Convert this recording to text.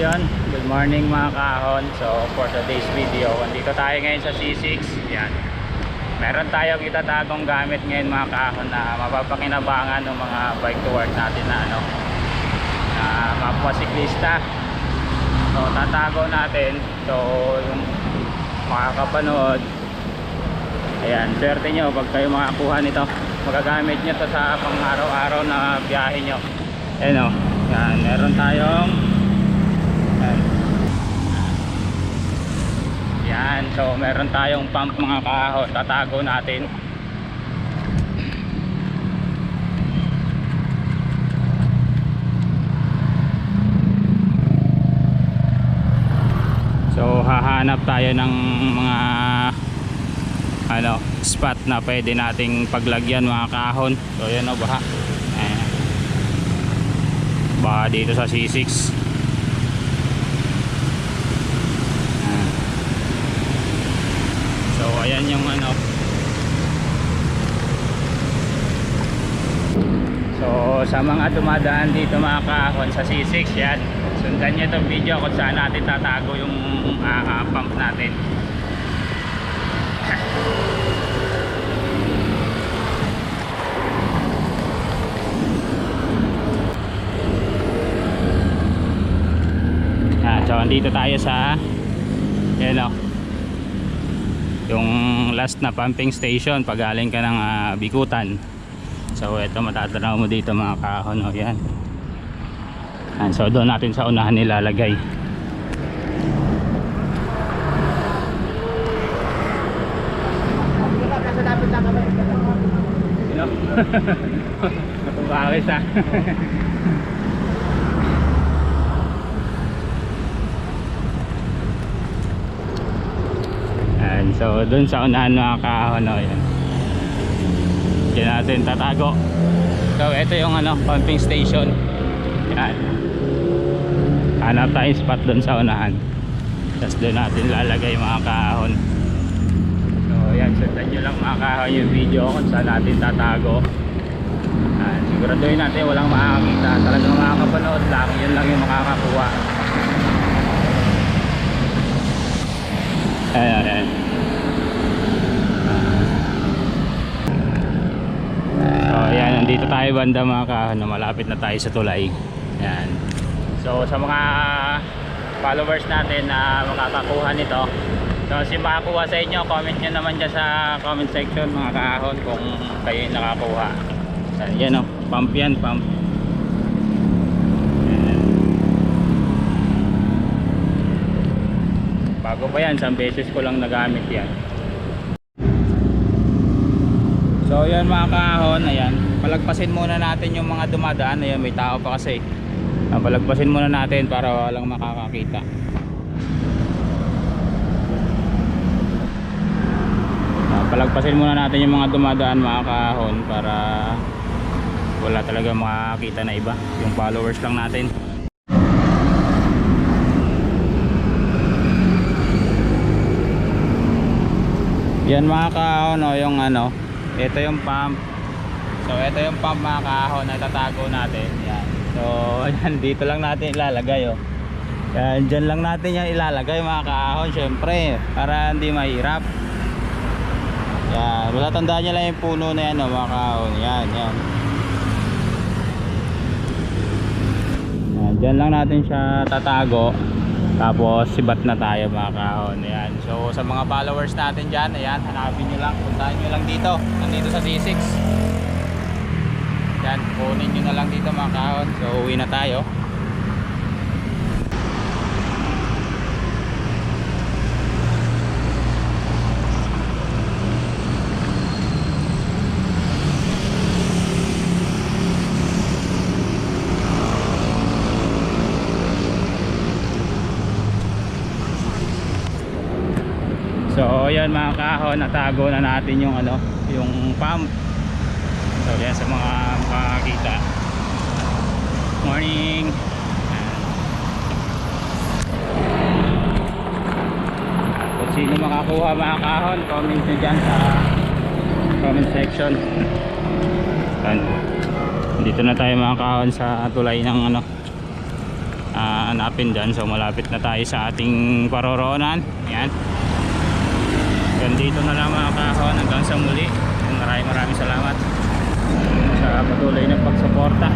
yun, good morning mga kahon. So for today's video, andito tayo ngayon sa C6. Yan, meron tayong itatagong gamit ngayon mga kahon na mapapakinabangan ng mga bike to work natin na na kapwa siklista. So tatago natin. So yung makakapanood, ayan, swerte nyo pag kayo makakuha nito. Magagamit nyo to sa pang araw-araw na biyahe nyo. Ayan o, yan, meron tayong yan, so meron tayong pump mga kahon, tatago natin. So hahanap tayo ng mga spot na pwede nating paglagyan mga kahon. So yan o, baha. Ayan. Baha dito sa C6. So ayan yung so sa mga dumadaan dito mga kahon sa C6, yan, sundan nyo itong video kung saan natin tatago yung pump natin. So andito tayo sa yan o, yung last na pumping station pag galing ka ng Bikutan. So ito matatanaw mo dito mga kahon o, yan. So doon natin sa unahan nilalagay. Matubawis ha. So dun sa unahan mga kahon o, yan. Diyan natin tatago. So ito yung pumping station. Yan, hanap tayong spot dun sa unahan, tapos dun natin lalagay mga kahon. So yan, sundan nyo lang mga kahon yung video kung saan natin tatago. Siguraduhin natin walang makakakita. Talagang makakapanood lang, yun lang yung makakakuha. Ayan, ayan. So ayan, nandito tayo banda mga kahon, malapit na tayo sa tulay. Ayan. So sa mga followers natin na makakakuha nito, so si makakuha sa inyo, comment nyo naman dyan sa comment section mga kahon kung kayo yung nakakuha. Yan o, pump yan, pump. Ayan. Bago pa yan, isang beses ko lang nagamit yan. So yan mga kahon, ayan, palagpasin muna natin yung mga dumadaan. Ayan, may tao pa kasi. Palagpasin muna natin para walang makakakita. Palagpasin muna natin yung mga dumadaan mga kahon para wala talaga makakita na iba, yung followers lang natin. Yan mga kahon o, yung ito yung pump. So ito yung pump mga kahon na tatago natin. Yan. So yan, dito lang natin ilalagay o. Yan, dyan lang natin yan ilalagay mga kahon, syempre, para hindi mahirap. Yan, wala, tandaan nyo lang yung puno na yan o mga kahon. Yan, yan. Yan, dyan lang natin siya tatago. Tapos sibat na tayo mga kahon. Ayan. So sa mga followers natin dyan, ayan, hanapin nyo lang, puntahan nyo lang dito. Nandito sa C6. Yan, kunin nyo na lang dito mga kahon. So uwi na tayo. So yan mga kahon, natago na natin yung yung pump. So yan sa mga makakita. Morning. Kung sino makakuha mga kahon, comment nyo dyan sa comment section. Dito na tayo mga kahon sa tulay ng hanapin dyan. So malapit na tayo sa ating paroroonan. Yan. Dito na lang mga kahon, hanggang sa muli. Maraming salamat sa patuloy na pagsuporta.